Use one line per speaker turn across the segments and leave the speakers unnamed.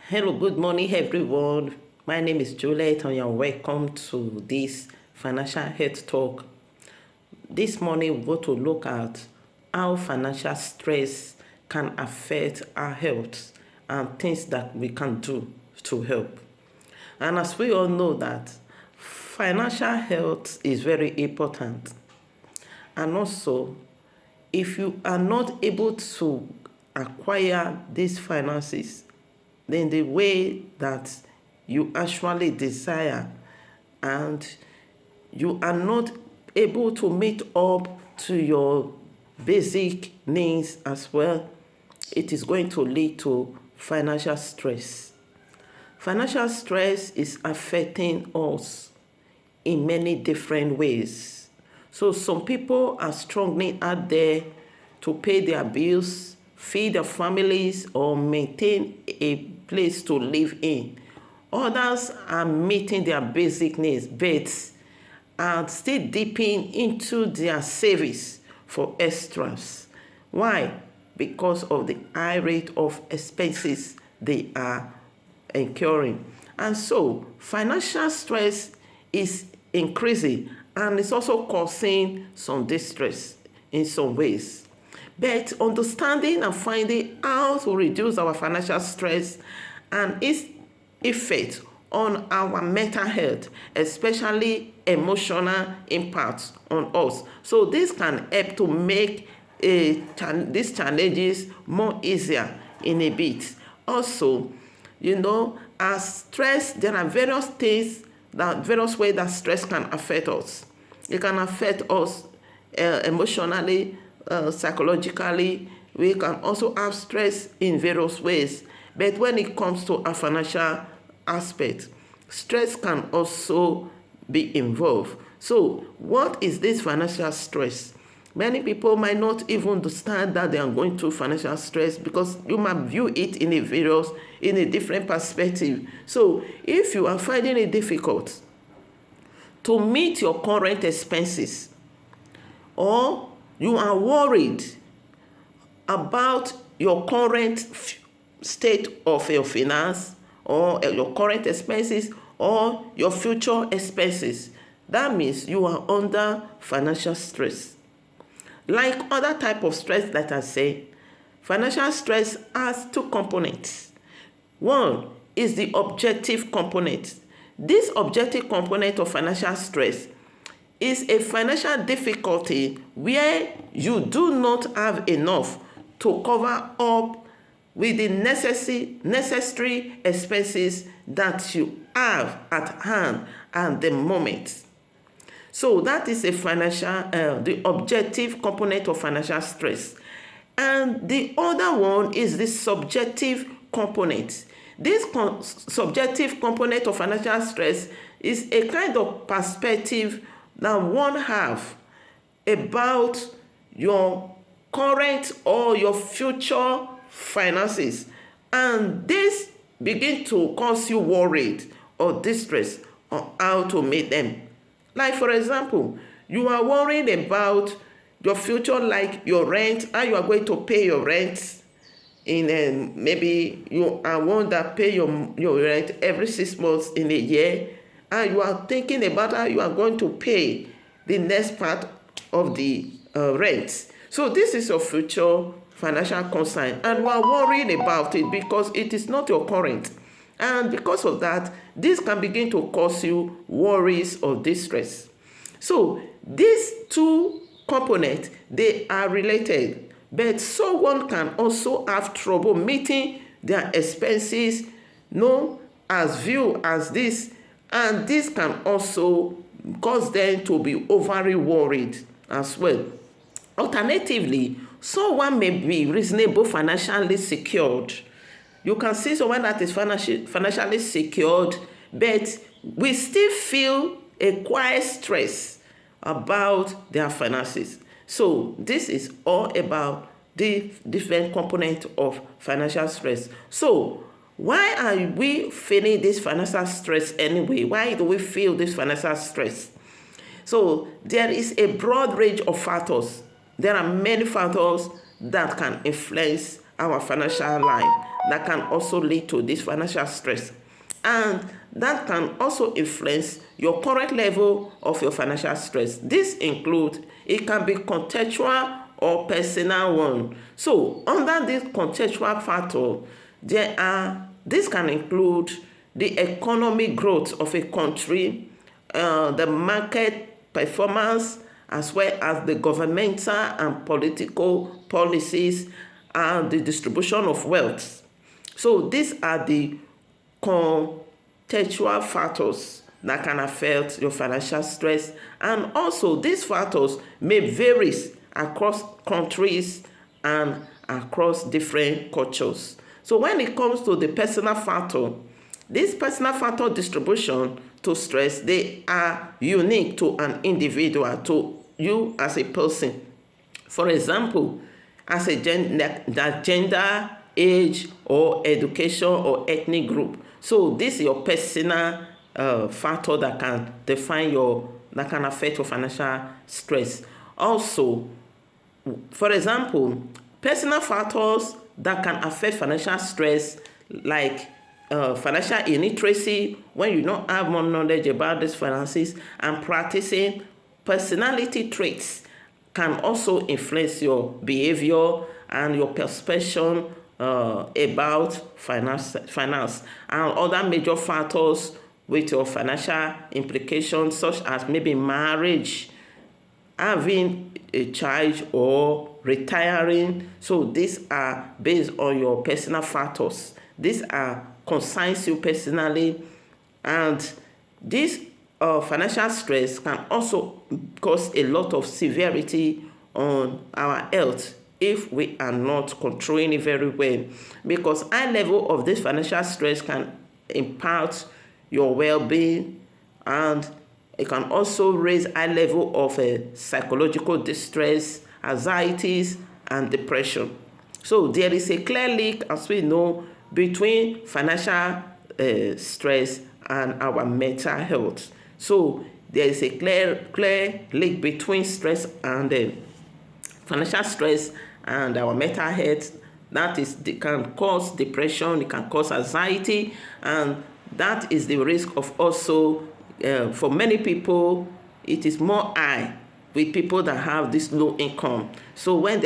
Hello, good morning, everyone. My name is Juliet, and you're welcome to this Financial Health Talk. This morning, we're going to look at how financial stress can affect our health and things that we can do to help. And as we all know that financial health is very important. And also, if you are not able to acquire these finances in the way that you actually desire, and you are not able to meet up to your basic needs as well, it is going to lead to financial stress. Financial stress is affecting us in many different ways. So some people are struggling out there to pay their bills, feed their families, or maintain a place to live in. Others are meeting their basic needs, but are still dipping into their savings for extras. Why? Because of the high rate of expenses they are incurring. And so financial stress is increasing, and it's also causing some distress in some ways. But understanding and finding how to reduce our financial stress and its effect on our mental health, especially emotional impacts on us. So this can help to make these challenges more easier in a bit. Also, as stress, there are various ways that stress can affect us. It can affect us emotionally, psychologically. We can also have stress in various ways. But when it comes to a financial aspect, stress can also be involved. So what is this financial stress? Many people might not even understand that they are going through financial stress because you might view it in a different perspective. So if you are finding it difficult to meet your current expenses, or you are worried about your current state of your finance, or your current expenses, or your future expenses, that means you are under financial stress. Like other type of stress that I say, financial stress has two components. One is the objective component. This objective component of financial stress is a financial difficulty where you do not have enough to cover up with the necessary expenses that you have at hand at the moment. So that is the objective component of financial stress. And the other one is the subjective component. This subjective component of financial stress is a kind of perspective that one have about your current or your future finances, and this begin to cause you worried or distress on how to meet them. Like for example, you are worried about your future, like your rent, how you are going to pay your rent. Maybe you are one that pay your rent every 6 months in a year, and you are thinking about how you are going to pay the next part of the rent. So this is your future financial concern, and you are worried about it because it is not your current. And because of that, this can begin to cause you worries or distress. So these two components, they are related, but someone can also have trouble meeting their expenses, known as viewed as this, and this can also cause them to be overly worried as well. Alternatively, someone may be reasonable financially secured. You can see someone that is financially secured, but we still feel a quiet stress about their finances. So this is all about the different components of financial stress. So why are we feeling this financial stress anyway? Why do we feel this financial stress? So there is a broad range of factors. There are many factors that can influence our financial life. that can also lead to this financial stress. And that can also influence your current level of your financial stress. This includes, it can be contextual or personal one. So under this contextual factor, this can include the economic growth of a country, the market performance, as well as the governmental and political policies and the distribution of wealth. So these are the contextual factors that can affect your financial stress, and also these factors may vary across countries and across different cultures. So when it comes to the personal factor, this personal factor distribution to stress, they are unique to an individual, to you as a person. For example, as a gender, age, or education or ethnic group. So this is your personal factor that can that can affect your financial stress. Also, for example, personal factors that can affect financial stress, like financial illiteracy, when you don't have more knowledge about these finances, and practicing personality traits can also influence your behavior and your perception about finance and other major factors with your financial implications, such as maybe marriage, having a child, or retiring. So these are based on your personal factors. These are concerns you personally, and this financial stress can also cause a lot of severity on our health if we are not controlling it very well, because high level of this financial stress can impact your well-being, and it can also raise high level of psychological distress, anxieties, and depression. So there is a clear link, as we know, between financial stress and our mental health. So there is a clear link between stress and financial stress and our mental health. That is, it can cause depression, it can cause anxiety, and that is the risk of also, for many people, it is more high with people that have this low income. So when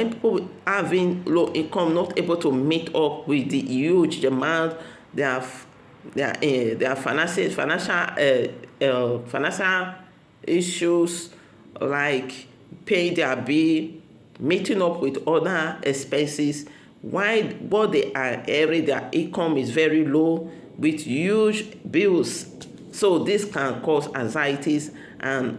people having low income not able to meet up with the huge demand, their financial issues, like paying their bill, meeting up with other expenses, but they are airing, their income is very low with huge bills. So this can cause anxieties and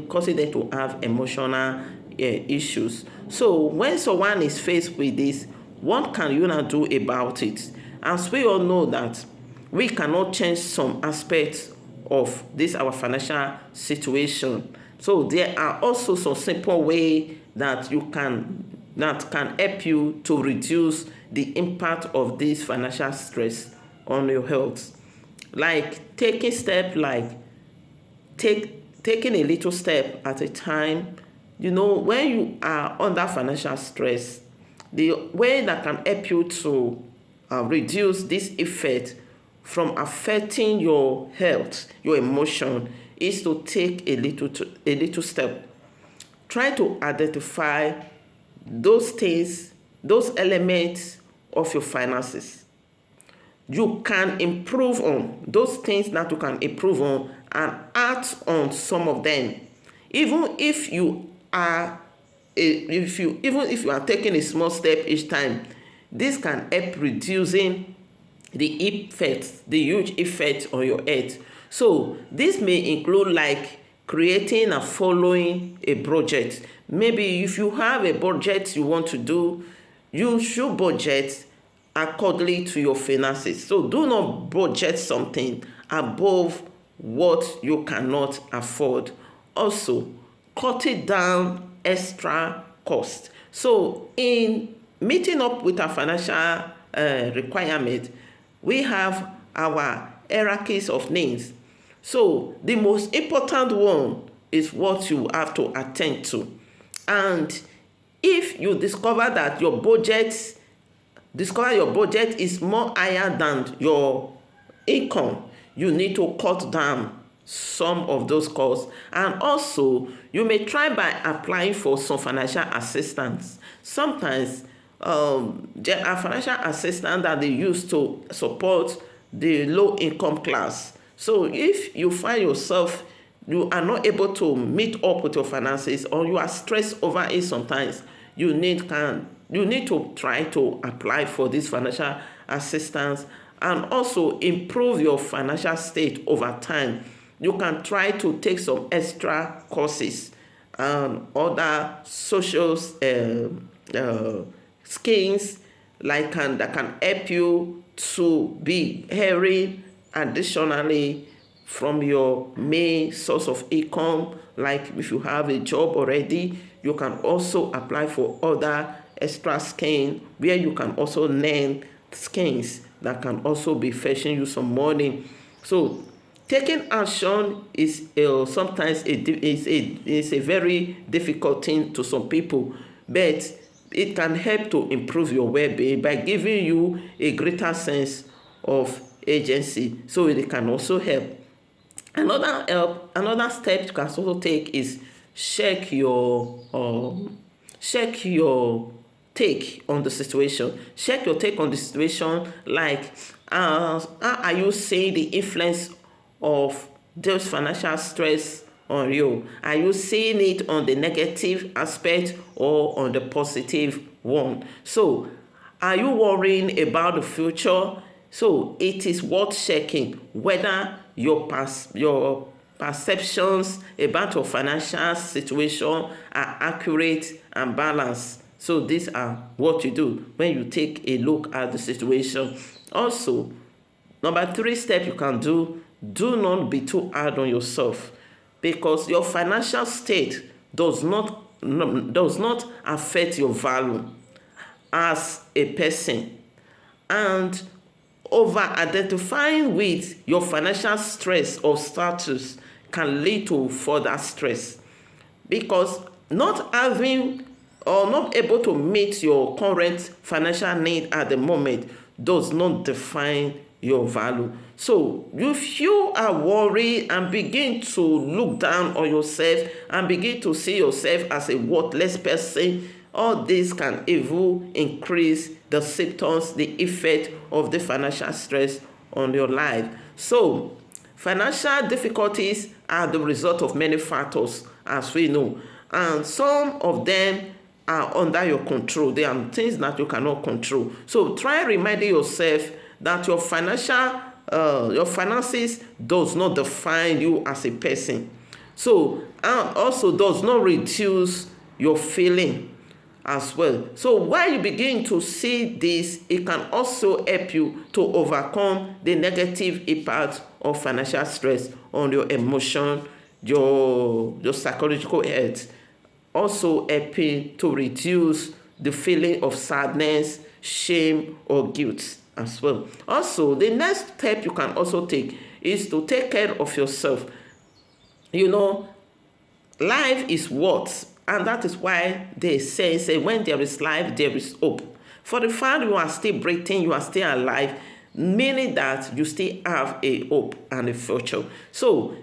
causing them to have emotional issues. So when someone is faced with this, what can you now do about it? As we all know that we cannot change some aspects of this our financial situation. So there are also some simple ways that can help you to reduce the impact of this financial stress on your health. Like taking a little step at a time. When you are under financial stress, the way that can help you to reduce this effect from affecting your health, your emotion, is to take a little step. Try to identify those things, those elements of your finances you can improve on, those things that you can improve on, and act on some of them. Even if you are taking a small step each time, this can help reducing the huge effect on your health. So this may include like creating and following a budget. Maybe if you have a budget you want to do, you should budget accordingly to your finances. So do not budget something above what you cannot afford. Also, cutting down extra cost. So in meeting up with our financial requirement, we have our hierarchies of needs. So the most important one is what you have to attend to. And if you discover that your budget discover your budget is more higher than your income, you need to cut down some of those costs. And also, you may try by applying for some financial assistance. Sometimes there are financial assistance that they use to support the low income class. So if you find yourself you are not able to meet up with your finances, or you are stressed over it sometimes, you need to try to apply for this financial assistance, and also improve your financial state over time. You can try to take some extra courses and other social schemes that can help you to be earning additionally from your main source of income. Like if you have a job already, you can also apply for other extra schemes where you can also learn schemes that can also be fetching you some money. So taking action is sometimes a very difficult thing to some people, but it can help to improve your well-being by giving you a greater sense of agency. So it can also help. Another step you can also take is check your take on the situation. Check your take on the situation, like how are you seeing the influence of those financial stress on you? Are you seeing it on the negative aspect or on the positive one? So are you worrying about the future? So it is worth checking whether your perceptions about your financial situation are accurate and balanced. So these are what you do when you take a look at the situation. Also, number 3 step you can do not be too hard on yourself, because your financial state does not affect your value as a person. And over identifying with your financial stress or status can lead to further stress, because not having or not able to meet your current financial need at the moment does not define your value. So if you are worried and begin to look down on yourself and begin to see yourself as a worthless person, all this can even increase the symptoms, the effect of the financial stress on your life. So financial difficulties are the result of many factors, as we know, and some of them are under your control. They are things that you cannot control. So try reminding yourself that your finances does not define you as a person. So and also does not reduce your feeling as well. So while you begin to see this, it can also help you to overcome the negative impact of financial stress on your emotion, your psychological health. Also helping to reduce the feeling of sadness, shame, or guilt as well. Also, the next step you can also take is to take care of yourself. Life is what, and that is why they say when there is life, there is hope. For the fact you are still breathing, you are still alive, meaning that you still have a hope and a future. So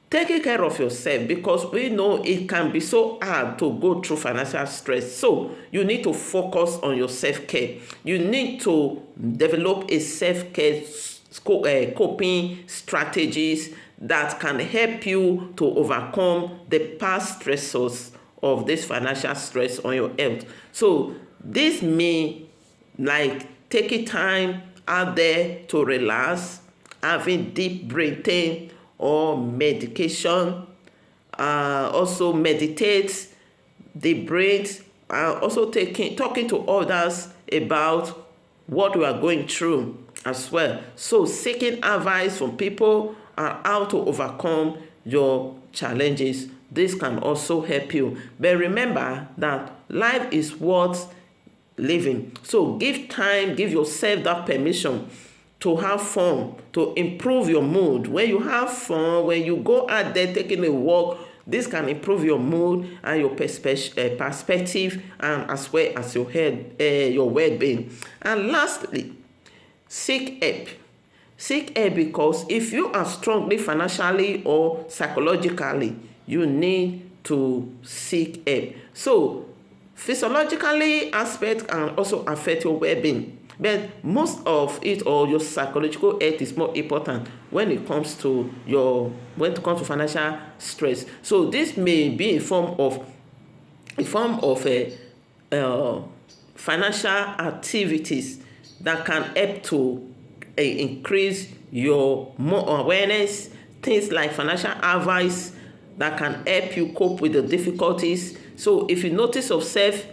taking care of yourself, because we know it can be so hard to go through financial stress. So you need to focus on your self-care. You need to develop a self-care coping strategies that can help you to overcome the past stressors of this financial stress on your health. So this may like taking time out there to relax, having deep breathing or medication, also meditate the brain, also talking to others about what we are going through as well. So seeking advice from people on how to overcome your challenges. This can also help you. But remember that life is worth living. So give yourself that permission to have fun, to improve your mood. When you have fun, when you go out there taking a walk, This can improve your mood and your perspective, and as well as your well-being. And lastly, seek help. Seek help, because if you are strongly financially or psychologically, you need to seek help. So physiologically aspect can also affect your well-being, but most of it, or your psychological health, is more important when it comes to financial stress. So this may be a form of financial activities that can help to increase your more awareness. Things like financial advice that can help you cope with the difficulties. So if you notice yourself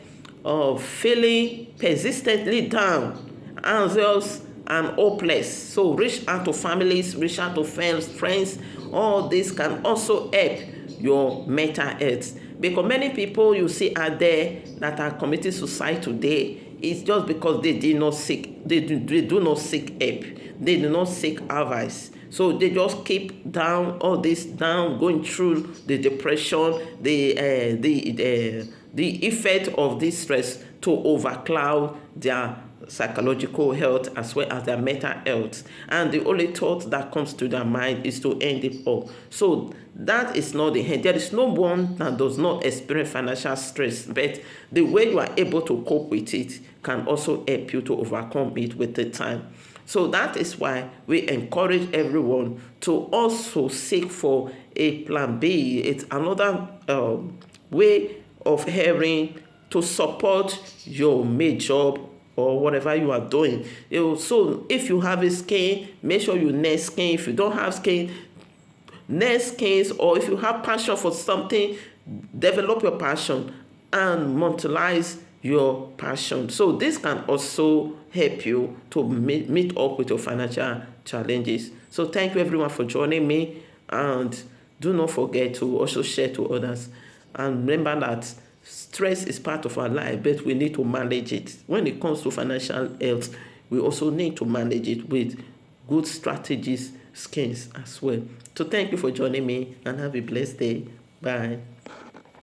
feeling persistently down, anxious and hopeless, so reach out to families, reach out to friends. All this can also help your mental health, because many people you see out there that are committing suicide today, it's just because they do not seek help. They do not seek advice. So they just keep down, going through the depression, the effect of this stress to overcloud their psychological health as well as their mental health, and the only thought that comes to their mind is to end it all. So that is not the end. There is no one that does not experience financial stress, but the way you are able to cope with it can also help you to overcome it with the time. So that is why we encourage everyone to also seek for a plan B. It's another way of having to support your main job or whatever you are doing. So if you have a skin, make sure you net skin. If you don't have skin, net skins. Or if you have passion for something, develop your passion and monetize your passion. So this can also help you to meet up with your financial challenges. So thank you everyone for joining me, and do not forget to also share to others. And remember that stress is part of our life, but we need to manage it. When it comes to financial health, we also need to manage it with good strategies, skills as well. So thank you for joining me, and have a blessed day. Bye.